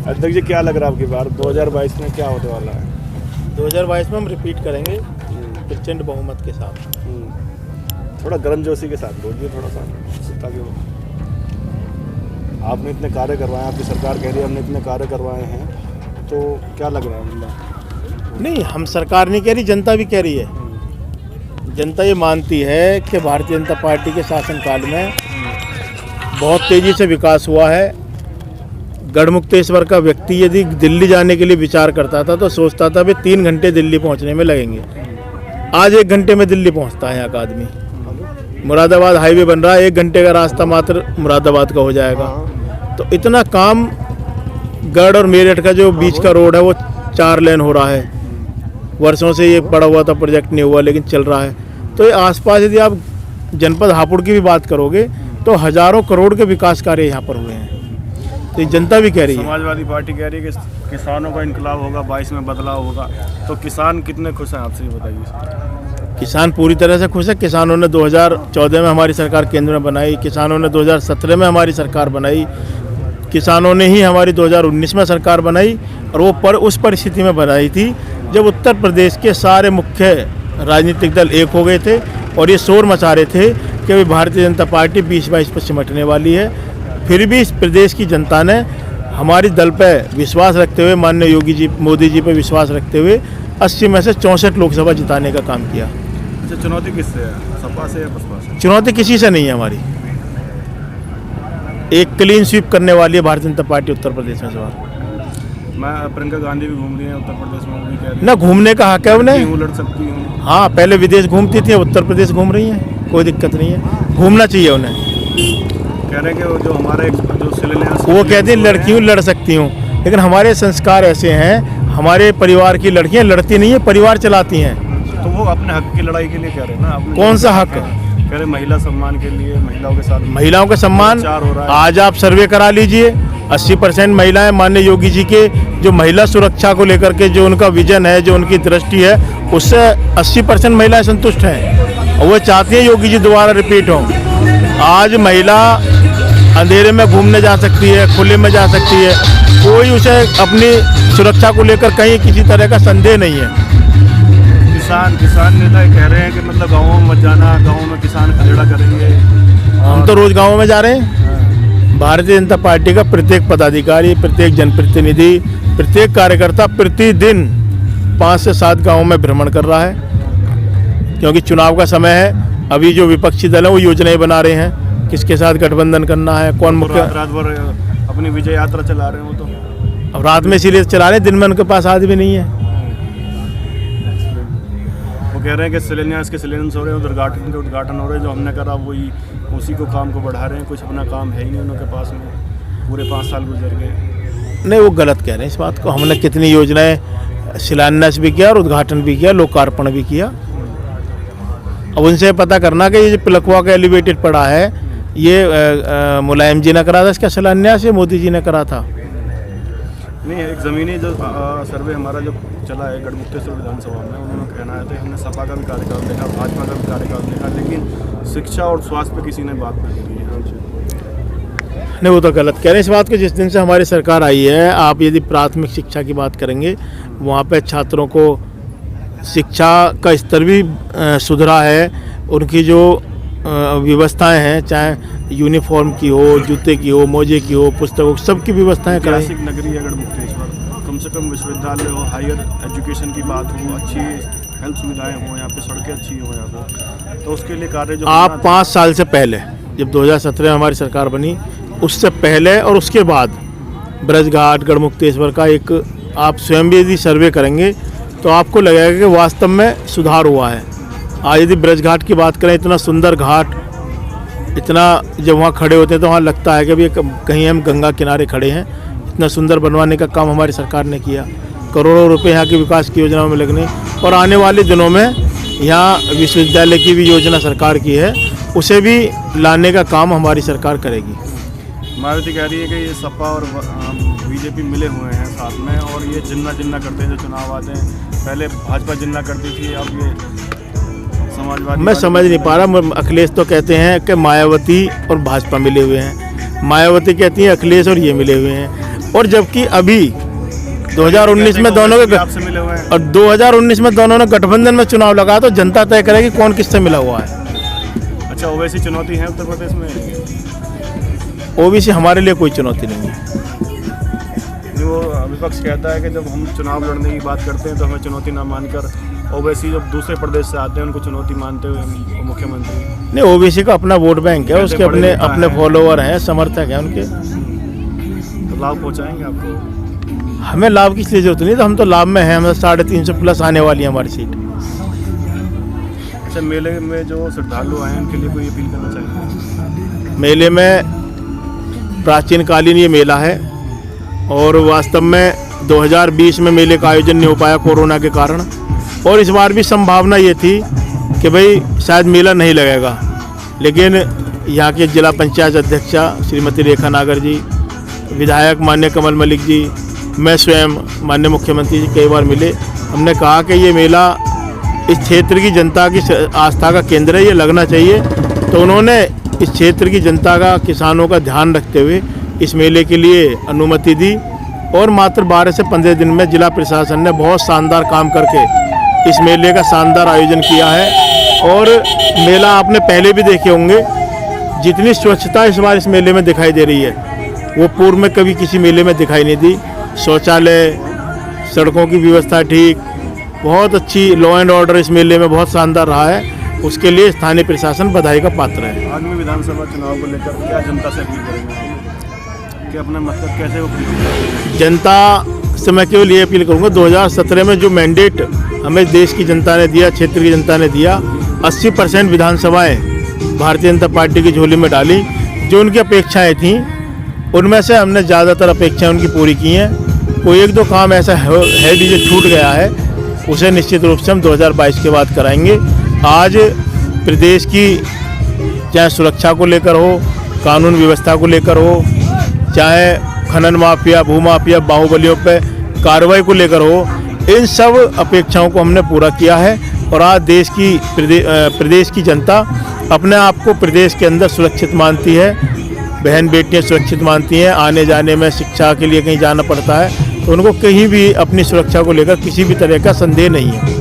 अध्यक्ष जी, क्या लग रहा है आपकी बार 2022 में क्या होने वाला है? 2022 में हम रिपीट करेंगे प्रचंड बहुमत के साथ। थोड़ा गर्मजोशी के साथ बोलिए, थोड़ा सा, ताकि आपने इतने कार्य करवाए हैं, आपकी सरकार कह रही है हमने इतने कार्य करवाए हैं, तो क्या लग रहा है? मतलब नहीं, हम सरकार नहीं कह रही, जनता भी कह रही है। जनता ये मानती है कि भारतीय जनता पार्टी के शासनकाल में बहुत तेज़ी से विकास हुआ है। गढ़मुक्तेश्वर का व्यक्ति यदि दिल्ली जाने के लिए विचार करता था तो सोचता था भी 3 घंटे दिल्ली पहुंचने में लगेंगे। आज 1 घंटे में दिल्ली पहुंचता है यहाँ का आदमी। मुरादाबाद हाईवे बन रहा है, 1 घंटे का रास्ता मात्र मुरादाबाद का हो जाएगा। तो इतना काम, गढ़ और मेरठ का जो बीच का रोड है वो 4 लेन हो रहा है। वर्षों से ये पड़ा हुआ था, प्रोजेक्ट नहीं हुआ, लेकिन चल रहा है। तो ये आसपास यदि आप जनपद हापुड़ की भी बात करोगे तो हजारों करोड़ के विकास कार्य यहाँ पर हुए हैं। तो ये जनता भी कह रही है। समाजवादी पार्टी कह रही है कि किसानों का इनकलाब होगा, 22 में बदलाव होगा, तो किसान कितने खुश हैं आपसे ये बताइए। किसान पूरी तरह से खुश है। किसानों ने 2014 में हमारी सरकार केंद्र में बनाई, किसानों ने 2017 में हमारी सरकार बनाई, किसानों ने ही हमारी 2019 में सरकार बनाई। और वो उस परिस्थिति में बनाई थी जब उत्तर प्रदेश के सारे मुख्य राजनीतिक दल एक हो गए थे और ये शोर मचा रहे थे कि भारतीय जनता पार्टी 2022 पर सिमटने वाली है। फिर भी इस प्रदेश की जनता ने हमारी दल पर विश्वास रखते हुए, माननीय योगी जी, मोदी जी पर विश्वास रखते हुए 80 में से 64 लोकसभा जिताने का काम किया। अच्छा, चुनौती किससे है? सपा से या बसपा से? चुनौती किसी से नहीं है हमारी। एक क्लीन स्वीप करने वाली है भारतीय जनता पार्टी उत्तर प्रदेश में। सवाल मैं प्रियंका गांधी भी घूम रही है उत्तर प्रदेश में, वो भी कह रही है ना, घूमने का हक है उन्हें। लड़ सकती हूँ। हाँ, पहले विदेश घूमती थी, उत्तर प्रदेश घूम रही हैं, कोई दिक्कत नहीं है, घूमना चाहिए उन्हें। कह रहे हैं कि जो हमारे जो शिलान्यास, वो कहते हैं लड़कियों लड़ सकती हूँ, लेकिन हमारे संस्कार ऐसे हैं, हमारे परिवार की लड़कियाँ लड़ती नहीं है, परिवार चलाती हैं। तो वो अपने हक की लड़ाई के लिए कह रहे हैं ना। कौन सा हक? कह रहे महिला सम्मान के लिए, महिलाओं के साथ, महिलाओं का सम्मान। आज आप सर्वे करा लीजिए, 80% महिलाएं माननीय योगी जी के जो महिला सुरक्षा को लेकर के जो उनका विजन है, जो उनकी दृष्टि है, उससे 80% महिलाएं संतुष्ट हैं और वो चाहती हैं योगी जी दोबारा रिपीट हो। आज महिला अंधेरे में घूमने जा सकती है, खुले में जा सकती है, कोई उसे अपनी सुरक्षा को लेकर कहीं किसी तरह का संदेह नहीं है। किसान नेता कह रहे हैं कि मतलब गाँवों में मत जाना, गाँवों में किसान खदेड़ा करेंगे। हम तो रोज गाँवों में जा रहे हैं। भारतीय जनता पार्टी का प्रत्येक पदाधिकारी, प्रत्येक जनप्रतिनिधि, प्रत्येक कार्यकर्ता प्रतिदिन 5 से 7 गाँवों में भ्रमण कर रहा है, क्योंकि चुनाव का समय है। अभी जो विपक्षी दल है वो योजनाएं बना रहे हैं, किसके साथ गठबंधन करना है, कौन मुख्य। रात भर अपनी विजय यात्रा चला रहे हैं वो तो। अब रात में इसीलिए चला रहे हैं, दिन में उनके पास आदमी नहीं है। वो कह रहे हैं कि शिलान्यास के शिलान्यास हो रहे हैं, उद्घाटन के उद्घाटन हो रहे हैं, जो हमने करा वही उसी को काम को बढ़ा रहे हैं। कुछ अपना काम है ही नहीं उनके पास में, पूरे 5 साल गुजर गए। नहीं, वो गलत कह रहे हैं इस बात को। हमने कितनी योजनाएं शिलान्यास भी किया और उद्घाटन भी किया, लोकार्पण भी किया। अब उनसे पता करना कि ये जो पिलखुआ का एलिवेटेड पड़ा है, ये मुलायम जी ने करा था इसका शिलान्यास, ये मोदी जी ने करा था। नहीं, एक ज़मीनी जो सर्वे हमारा जो चला है गढ़मुक्तेश्वर विधानसभा में, उन्होंने कहना है कि हमने सपा का भी कार्यकाल देखा, भाजपा का भी कार्यकाल देखा, लेकिन शिक्षा और स्वास्थ्य पे किसी ने बात नहीं की है। नहीं, वो तो गलत कह रहे हैं इस बात को। जिस दिन से हमारी सरकार आई है, आप यदि प्राथमिक शिक्षा की बात करेंगे, वहाँ पे छात्रों को शिक्षा का स्तर भी सुधरा है। उनकी जो व्यवस्थाएं हैं, चाहे यूनिफॉर्म की हो, जूते की हो, मोजे की हो, पुस्तकों, सबकी व्यवस्थाएं कराई। ऐतिहासिक नगरी है गढ़मुक्तेश्वर, कम से कम विश्वविद्यालय हो, हायर एजुकेशन की बात हो, अच्छी हेल्थ सुविधाएं हो, यहाँ पे सड़कें अच्छी हो यहाँ पे, तो उसके लिए कार्य जो आप 5 साल से पहले, जब 2017 में हमारी सरकार बनी, उससे पहले और उसके बाद ब्रजघाट गढ़मुक्तेश्वर का एक आप स्वयं भी यदि सर्वे करेंगे तो आपको लगेगा कि वास्तव में सुधार हुआ है। आज यदि ब्रजघाट की बात करें, इतना सुंदर घाट, इतना जब वहाँ खड़े होते हैं तो वहाँ लगता है कि अभी कहीं हम गंगा किनारे खड़े हैं। इतना सुंदर बनवाने का काम हमारी सरकार ने किया। करोड़ों रुपए यहाँ की विकास की योजनाओं में लगने, और आने वाले दिनों में यहाँ विश्वविद्यालय की भी योजना सरकार की है, उसे भी लाने का काम हमारी सरकार करेगी। मायावती कह रही है कि ये सपा और बीजेपी मिले हुए हैं साथ में, और ये जिन्ना करते हैं जो चुनाव आते हैं। पहले भाजपा जिन्ना करती थी, अब ये समाजवादी। मैं समझ नहीं पा रहा। अखिलेश तो कहते हैं कि मायावती और भाजपा मिले हुए हैं, मायावती कहती है अखिलेश और ये मिले हुए हैं। और जबकि अभी 2019 में दोनों के आपसे मिले हुए हैं। और 2019 में दोनों ने गठबंधन में चुनाव लगा तो जनता तय करेगी कौन किससे मिला हुआ है। अच्छा, ओवैसी चुनौती है उत्तर प्रदेश में? ओबीसी हमारे लिए कोई चुनौती नहीं है। वो विपक्ष कहता है कि जब हम चुनाव लड़ने की बात करते हैं तो हमें चुनौती ना मानकर ओवैसी जब दूसरे प्रदेश से आते हैं उनको चुनौती मानते हुए मुख्यमंत्री। नहीं, ओबीसी का अपना वोट बैंक है, उसके अपने अपने फॉलोअर हैं, समर्थक हैं उनके। तो लाभ पहुँचाएंगे आपको? हमें लाभ की इसलिए जरूरत नहीं, तो हम तो लाभ में हैं। हमें 350 प्लस आने वाली है हमारी सीट। अच्छा, मेले में जो श्रद्धालु आए हैं उनके लिए कोई अपील करना चाहिए? मेले में प्राचीन कालीन ये मेला है और वास्तव में 2020 में मेले का आयोजन नहीं हो पाया कोरोना के कारण, और इस बार भी संभावना ये थी कि भाई शायद मेला नहीं लगेगा, लेकिन यहाँ के जिला पंचायत अध्यक्षा श्रीमती रेखा नागर जी, विधायक माननीय कमल मलिक जी, मैं स्वयं माननीय मुख्यमंत्री जी कई बार मिले। हमने कहा कि ये मेला इस क्षेत्र की जनता की आस्था का केंद्र है, ये लगना चाहिए। तो उन्होंने इस क्षेत्र की जनता का, किसानों का ध्यान रखते हुए इस मेले के लिए अनुमति दी, और मात्र 12 से 15 दिन में जिला प्रशासन ने बहुत शानदार काम करके इस मेले का शानदार आयोजन किया है। और मेला आपने पहले भी देखे होंगे, जितनी स्वच्छता इस बार इस मेले में दिखाई दे रही है वो पूर्व में कभी किसी मेले में दिखाई नहीं दी। शौचालय, सड़कों की व्यवस्था ठीक, बहुत अच्छी, लॉ एंड ऑर्डर इस मेले में बहुत शानदार रहा है। उसके लिए स्थानीय प्रशासन बधाई का पात्र है। आगामी विधानसभा चुनाव को लेकर क्या जनता से अपील करेंगे कि अपना मतलब कैसे वो करेंगे? जनता से मैं केवल ये अपील करूँगा, 2017 में जो मैंडेट हमें देश की जनता ने दिया, क्षेत्र की जनता ने दिया, 80% विधानसभाएं भारतीय जनता पार्टी की झोली में डाली। जो उनकी अपेक्षाएं थीं उनमें से हमने ज़्यादातर अपेक्षाएं उनकी पूरी की हैं। कोई एक दो काम ऐसा है भी जो छूट गया है, उसे निश्चित रूप से हम 2022 के बाद कराएंगे। आज प्रदेश की चाहे सुरक्षा को लेकर हो, कानून व्यवस्था को लेकर हो, चाहे खनन माफिया, भूमाफिया, बाहुबलियों पे कार्रवाई को लेकर हो, इन सब अपेक्षाओं को हमने पूरा किया है। और आज देश की प्रदेश की जनता अपने आप को प्रदेश के अंदर सुरक्षित मानती है, बहन बेटियां सुरक्षित मानती हैं। आने जाने में, शिक्षा के लिए कहीं जाना पड़ता है तो उनको कहीं भी अपनी सुरक्षा को लेकर किसी भी तरह का संदेह नहीं है।